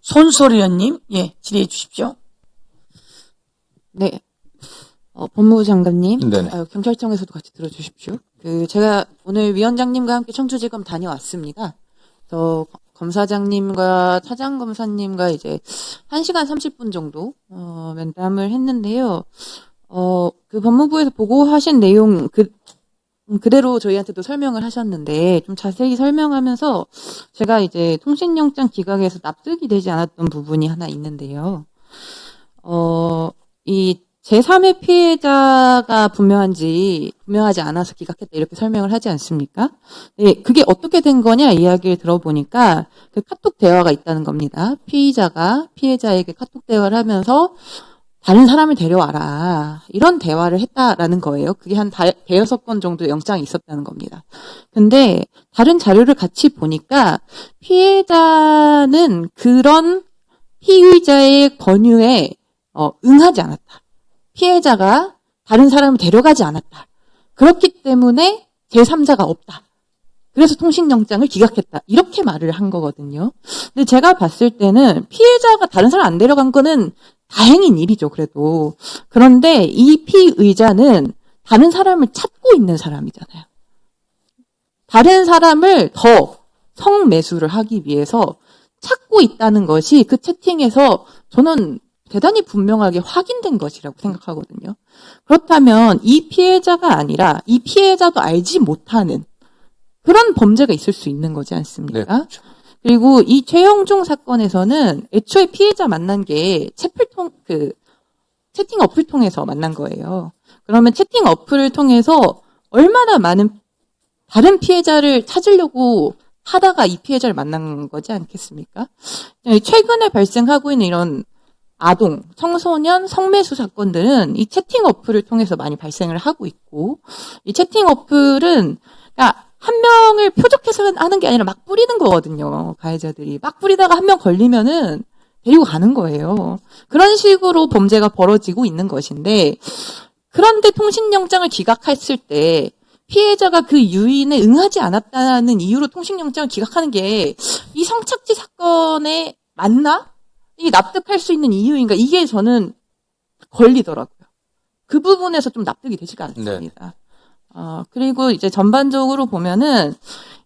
손소리 의원님, 예, 질의해 주십시오. 네. 법무부 장관님, 네네. 경찰청에서도 같이 들어주십시오. 제가 오늘 위원장님과 함께 청주지검 다녀왔습니다. 검사장님과 차장검사님과 이제 1시간 30분 정도, 면담을 했는데요. 법무부에서 보고하신 내용, 그대로 저희한테도 설명을 하셨는데, 좀 자세히 설명하면서 제가 이제 통신영장 기각에서 납득이 되지 않았던 부분이 하나 있는데요. 이 제3의 피해자가 분명하지 않아서 기각했다 이렇게 설명을 하지 않습니까? 네, 그게 어떻게 된 거냐 이야기를 들어보니까 그 카톡 대화가 있다는 겁니다. 피의자가 피해자에게 카톡 대화를 하면서 다른 사람을 데려와라 이런 대화를 했다라는 거예요. 그게 한 대여섯 건 정도 영장이 있었다는 겁니다. 근데 다른 자료를 같이 보니까 피해자는 그런 피의자의 권유에 응하지 않았다. 피해자가 다른 사람을 데려가지 않았다. 그렇기 때문에 제3자가 없다. 그래서 통신영장을 기각했다. 이렇게 말을 한 거거든요. 근데 제가 봤을 때는 피해자가 다른 사람 안 데려간 거는 다행인 일이죠, 그래도. 그런데 이 피의자는 다른 사람을 찾고 있는 사람이잖아요. 다른 사람을 더 성매수를 하기 위해서 찾고 있다는 것이 그 채팅에서 저는 대단히 분명하게 확인된 것이라고 생각하거든요. 그렇다면 이 피해자가 아니라 이 피해자도 알지 못하는 그런 범죄가 있을 수 있는 거지 않습니까? 네, 그렇죠. 그리고 이 최영중 사건에서는 애초에 피해자 만난 게 채팅 어플 통해서 만난 거예요. 그러면 채팅 어플을 통해서 얼마나 많은 다른 피해자를 찾으려고 하다가 이 피해자를 만난 거지 않겠습니까? 최근에 발생하고 있는 이런 아동, 청소년 성매수 사건들은 이 채팅 어플을 통해서 많이 발생을 하고 있고, 이 채팅 어플은 그러니까 한 명을 표적해서 하는 게 아니라 막 뿌리는 거거든요. 가해자들이 막 뿌리다가 한 명 걸리면은 데리고 가는 거예요. 그런 식으로 범죄가 벌어지고 있는 것인데, 그런데 통신영장을 기각했을 때 피해자가 그 유인에 응하지 않았다는 이유로 통신영장을 기각하는 게 이 성착취 사건에 맞나? 이게 납득할 수 있는 이유인가? 이게 저는 걸리더라고요. 그 부분에서 좀 납득이 되지가 않습니다. 그리고 이제 전반적으로 보면은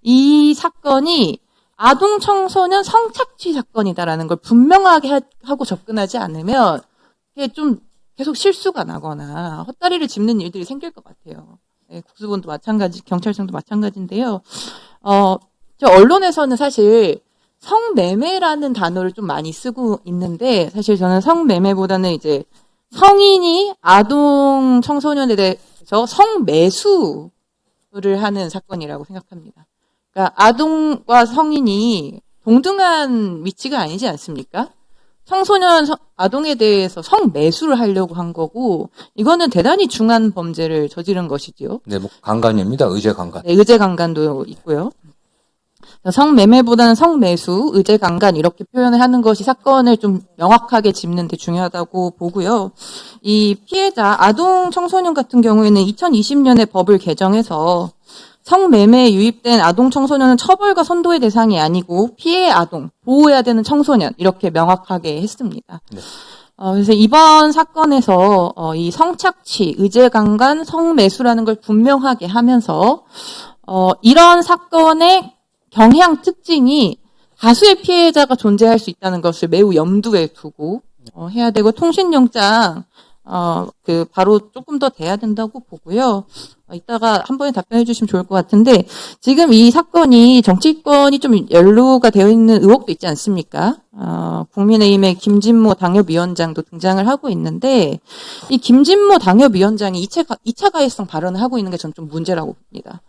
이 사건이 아동 청소년 성착취 사건이다라는 걸 분명하게 하고 접근하지 않으면 이게 좀 계속 실수가 나거나 헛다리를 짚는 일들이 생길 것 같아요. 네, 국수본도 마찬가지, 경찰청도 마찬가지인데요. 저 언론에서는 사실 성매매라는 단어를 좀 많이 쓰고 있는데, 사실 저는 성매매보다는 이제 성인이 아동 청소년에 대해서 성매수를 하는 사건이라고 생각합니다. 그러니까 아동과 성인이 동등한 위치가 아니지 않습니까? 청소년, 아동에 대해서 성매수를 하려고 한 거고, 이거는 대단히 중한 범죄를 저지른 것이지요. 네, 뭐 강간입니다. 의제 강간. 네, 의제 강간도 있고요. 성매매보다는 성매수, 의제 강간 이렇게 표현을 하는 것이 사건을 좀 명확하게 짚는 데 중요하다고 보고요. 이 피해자 아동 청소년 같은 경우에는 2020년에 법을 개정해서 성매매에 유입된 아동 청소년은 처벌과 선도의 대상이 아니고 피해 아동, 보호해야 되는 청소년 이렇게 명확하게 했습니다. 네. 그래서 이번 사건에서 이 성착취, 의제 강간, 성매수라는 걸 분명하게 하면서 이런 사건의 경향 특징이 다수의 피해자가 존재할 수 있다는 것을 매우 염두에 두고 해야 되고, 통신영장 바로 조금 더 돼야 된다고 보고요. 이따가 한 번에 답변해 주시면 좋을 것 같은데, 지금 이 사건이 정치권이 좀 연루가 되어 있는 의혹도 있지 않습니까? 국민의힘의 김진모 당협위원장도 등장을 하고 있는데, 이 김진모 당협위원장이 2차 가해성 발언을 하고 있는 게 전 좀 문제라고 봅니다.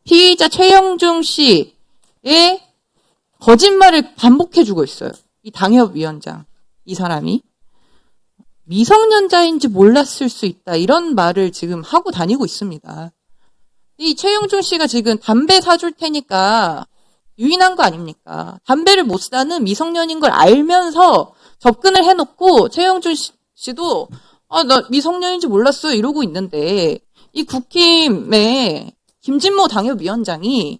피의자 최영중 씨의 거짓말을 반복해주고 있어요. 이 당협위원장, 이 사람이. 미성년자인지 몰랐을 수 있다. 이런 말을 지금 하고 다니고 있습니다. 이 최영중 씨가 지금 담배 사줄 테니까 유인한 거 아닙니까? 담배를 못 사는 미성년인 걸 알면서 접근을 해놓고 최영중 씨도 나 미성년인지 몰랐어요. 이러고 있는데, 이 국힘의 김진모 당협위원장이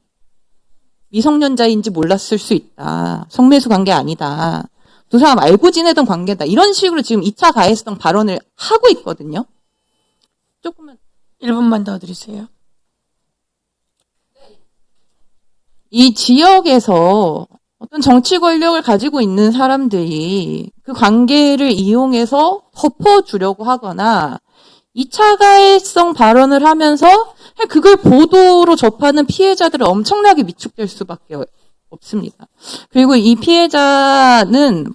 미성년자인지 몰랐을 수 있다. 성매수 관계 아니다. 두 사람 알고 지내던 관계다. 이런 식으로 지금 2차 가해성 발언을 하고 있거든요. 조금만 1분만 더 드리세요. 이 지역에서 어떤 정치 권력을 가지고 있는 사람들이 그 관계를 이용해서 덮어주려고 하거나 2차 가해성 발언을 하면서 그걸 보도로 접하는 피해자들은 엄청나게 위축될 수밖에 없습니다. 그리고 이 피해자는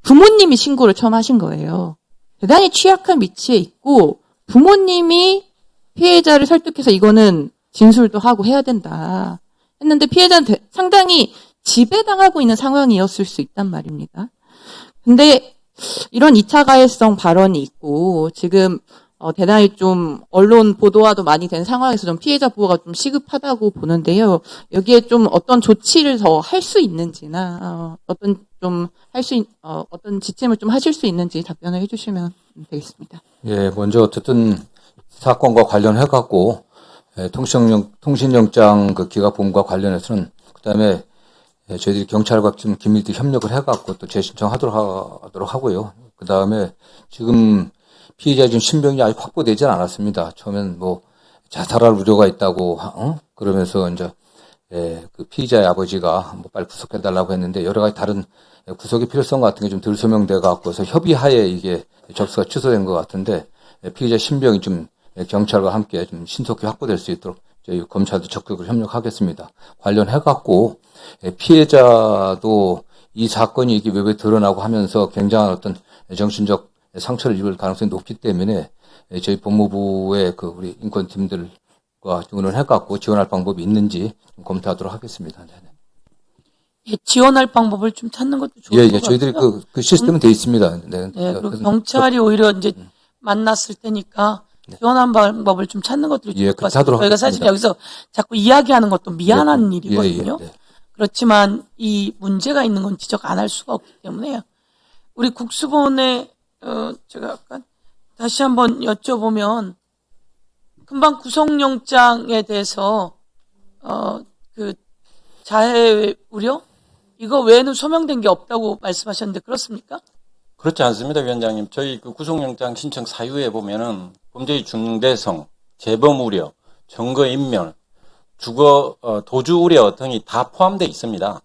부모님이 신고를 처음 하신 거예요. 대단히 취약한 위치에 있고 부모님이 피해자를 설득해서 이거는 진술도 하고 해야 된다 했는데 피해자는 상당히 지배당하고 있는 상황이었을 수 있단 말입니다. 근데 이런 2차 가해성 발언이 있고 지금 대단히 좀 언론 보도화도 많이 된 상황에서 좀 피해자 보호가 좀 시급하다고 보는데요. 여기에 좀 어떤 조치를 더 할 수 있는지나 어떤 지침을 좀 하실 수 있는지 답변을 해주시면 되겠습니다. 예, 먼저 어쨌든 사건과 관련해 갖고 통신영장 그 기각본과 관련해서는 그다음에 저희들이 경찰과 좀 긴밀히 협력을 해 갖고 또 재신청하도록 하고요. 그다음에 지금 피해자 지금 신병이 아직 확보되지 않았습니다. 처음엔 뭐 자살할 우려가 있다고 그러면서 이제 그 피의자의 아버지가 뭐 빨리 구속해달라고 했는데 여러 가지 다른 구속의 필요성 같은 게 좀 덜 소명돼 갖고서 협의하에 이게 접수가 취소된 것 같은데 피의자 신병이 좀 경찰과 함께 좀 신속히 확보될 수 있도록 저희 검찰도 적극적으로 협력하겠습니다. 관련해 갖고 피해자도 이 사건이 이게 외부에 드러나고 하면서 굉장한 어떤 정신적 상처를 입을 가능성이 높기 때문에 저희 법무부의 그 우리 인권팀들과 의논해 갖고 지원할 방법이 있는지 좀 검토하도록 하겠습니다. 예, 지원할 방법을 좀 찾는 것도 좋을 것 같아요. 저희들이 그 시스템은 돼 있습니다. 네. 그리고 경찰이 오히려 이제 만났을 테니까 지원한 방법을 좀 찾는 것도 좋을 것 같습니다. 저희가 사실 여기서 자꾸 이야기하는 것도 미안한 일이거든요. 그렇지만 이 문제가 있는 건 지적 안 할 수가 없기 때문에요. 우리 국수본에 제가 약간 다시 한번 여쭤보면 금방 구속영장에 대해서 그 자해 우려 이거 외에는 소명된 게 없다고 말씀하셨는데 그렇습니까? 그렇지 않습니다, 위원장님. 저희 그 구속영장 신청 사유에 보면은 범죄의 중대성, 재범 우려, 증거 인멸, 도주 우려 등이 다 포함되어 있습니다.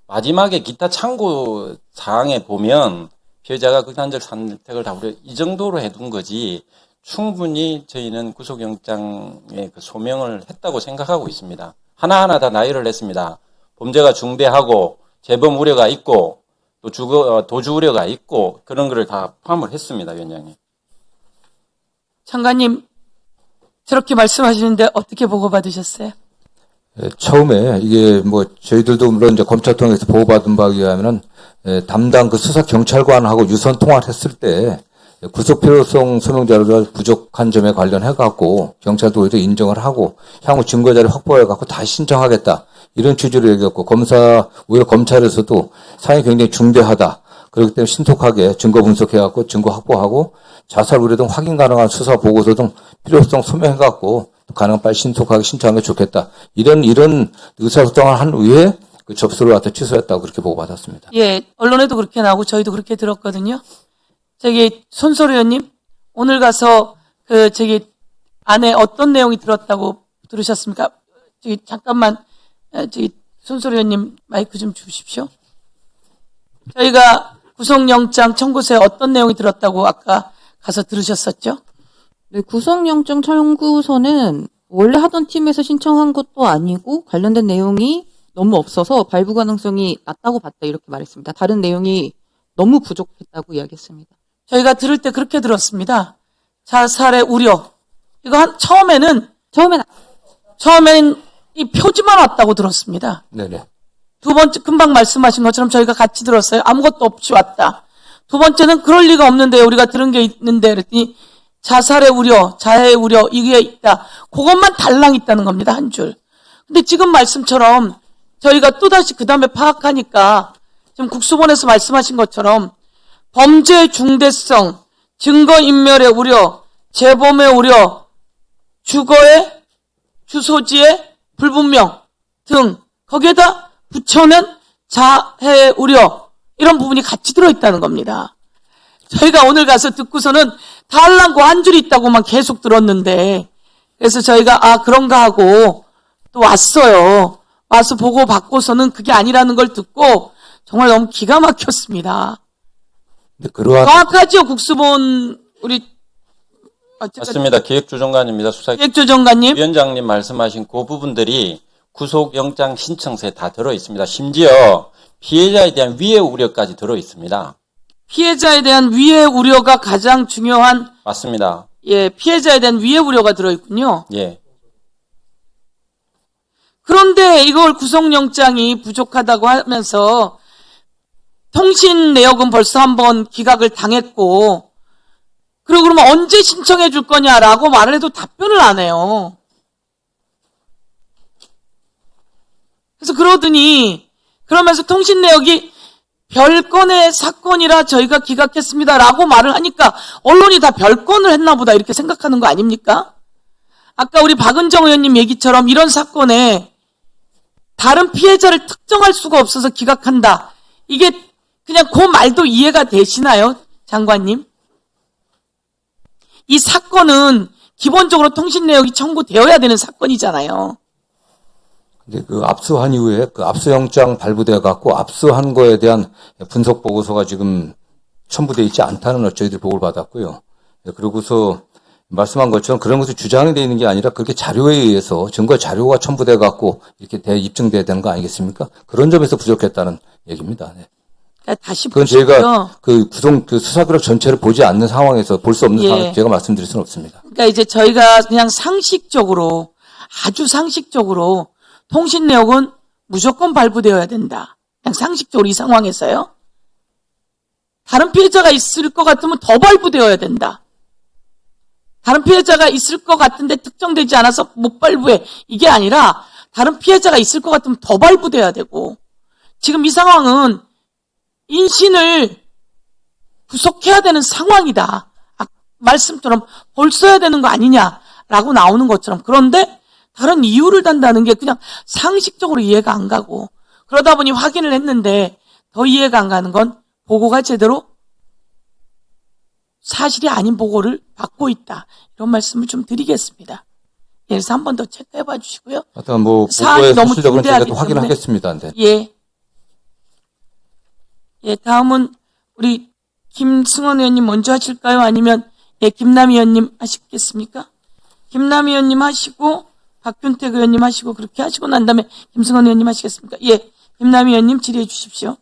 마지막에 기타 참고 사항에 보면 피해자가 극단적 선택을 다 우려 이 정도로 해둔 거지 충분히 저희는 구속영장에 그 소명을 했다고 생각하고 있습니다. 하나하나 다 나열을 했습니다. 범죄가 중대하고 재범 우려가 있고 또 도주 우려가 있고 그런 거를 다 포함을 했습니다, 위원장님. 장관님 저렇게 말씀하시는데 어떻게 보고받으셨어요? 처음에 이게 뭐 저희들도 물론 이제 검찰 통해서 보호받은 바에 의하면은 담당 그 수사 경찰관하고 유선 통화를 했을 때 구속 필요성 소명 자료가 부족한 점에 관련해 갖고 경찰도 오히려 인정을 하고 향후 증거 자료 확보해 갖고 다시 신청하겠다 이런 취지로 얘기했고 오히려 검찰에서도 사안이 굉장히 중대하다. 그렇기 때문에 신속하게 증거 분석해 갖고 증거 확보하고 자살 우려 등 확인 가능한 수사 보고서 등 필요성 소명해 갖고 가능한 빨리 신속하게 신청하는 게 좋겠다. 이런 의사소통을 한 후에 그 접수를 갖다 취소했다고 그렇게 보고받았습니다. 예, 언론에도 그렇게 나오고 저희도 그렇게 들었거든요. 손소리 의원님, 오늘 가서 안에 어떤 내용이 들었다고 들으셨습니까? 잠깐만, 손소리 의원님 마이크 좀 주십시오. 저희가 구속영장 청구서에 어떤 내용이 들었다고 아까 가서 들으셨었죠? 네, 구속영장 청구서는 원래 하던 팀에서 신청한 것도 아니고 관련된 내용이 너무 없어서 발부 가능성이 낮다고 봤다 이렇게 말했습니다. 다른 내용이 너무 부족했다고 이야기했습니다. 저희가 들을 때 그렇게 들었습니다. 자살의 우려. 이거 처음에는 이 표지만 왔다고 들었습니다. 네네. 두 번째, 금방 말씀하신 것처럼 저희가 같이 들었어요. 아무것도 없이 왔다. 두 번째는 그럴 리가 없는데 우리가 들은 게 있는데 그랬더니 자살의 우려, 자해의 우려 이게 있다. 그것만 달랑 있다는 겁니다. 한 줄. 근데 지금 말씀처럼 저희가 또다시 그 다음에 파악하니까 지금 국수본에서 말씀하신 것처럼 범죄의 중대성, 증거인멸의 우려, 재범의 우려, 주거의 주소지의 불분명 등 거기에다 부처는 자해 우려 이런 부분이 같이 들어있다는 겁니다. 저희가 오늘 가서 듣고서는 달랑고 한 줄이 있다고만 계속 들었는데, 그래서 저희가 그런가 하고 또 왔어요. 와서 보고 받고서는 그게 아니라는 걸 듣고 정말 너무 기가 막혔습니다. 정확하죠, 국수본 우리 맞습니다. 기획조정관입니다. 기획조정관님. 위원장님 말씀하신 그 부분들이 구속영장 신청서에 다 들어 있습니다. 심지어 피해자에 대한 위해 우려까지 들어 있습니다. 피해자에 대한 위해 우려가 가장 중요한. 맞습니다. 예, 피해자에 대한 위해 우려가 들어있군요. 예. 그런데 이걸 구속영장이 부족하다고 하면서 통신 내역은 벌써 한번 기각을 당했고, 그리고 그러면 언제 신청해 줄 거냐라고 말을 해도 답변을 안 해요. 그래서 그러면서 통신 내역이 별건의 사건이라 저희가 기각했습니다라고 말을 하니까 언론이 다 별건을 했나 보다 이렇게 생각하는 거 아닙니까? 아까 우리 박은정 의원님 얘기처럼 이런 사건에 다른 피해자를 특정할 수가 없어서 기각한다. 이게 그냥 그 말도 이해가 되시나요, 장관님? 이 사건은 기본적으로 통신 내역이 청구되어야 되는 사건이잖아요. 근데 그 압수한 이후에 그 압수영장 발부돼 갖고 압수한 거에 대한 분석 보고서가 지금 첨부돼 있지 않다는 저희들이 보고를 받았고요. 그러고서 말씀한 것처럼 그런 것이 주장이 되어 있는 게 아니라 그렇게 자료에 의해서 증거 자료가 첨부돼 갖고 이렇게 입증돼야 되는 거 아니겠습니까? 그런 점에서 부족했다는 얘기입니다. 네. 그러니까 다시 그건 보시고요. 저희가 그 수사기록 전체를 보지 않는 상황에서 볼 수 없는 상황에서 제가 말씀드릴 수는 없습니다. 그러니까 이제 저희가 그냥 상식적으로, 아주 상식적으로 통신 내역은 무조건 발부되어야 된다. 그냥 상식적으로 이 상황에서요. 다른 피해자가 있을 것 같으면 더 발부되어야 된다. 다른 피해자가 있을 것 같은데 특정되지 않아서 못 발부해. 이게 아니라 다른 피해자가 있을 것 같으면 더 발부돼야 되고, 지금 이 상황은 인신을 구속해야 되는 상황이다. 말씀처럼 벌써야 되는 거 아니냐라고 나오는 것처럼. 그런데 다른 이유를 단다는 게 그냥 상식적으로 이해가 안 가고, 그러다 보니 확인을 했는데 더 이해가 안 가는 건 보고가 제대로 사실이 아닌 보고를 받고 있다. 이런 말씀을 좀 드리겠습니다. 그래서 한 번 더 체크해 봐 주시고요. 하여튼 보고의 너무 사실적으로는 제가 또 중대하기 확인을 때문에. 하겠습니다. 네. 예, 다음은 우리 김승원 의원님 먼저 하실까요? 아니면 김남희 의원님 하시겠습니까? 김남희 의원님 하시고 박균택 의원님 하시고 그렇게 하시고 난 다음에 김승원 의원님 하시겠습니까? 예, 김남희 의원님 질의해 주십시오.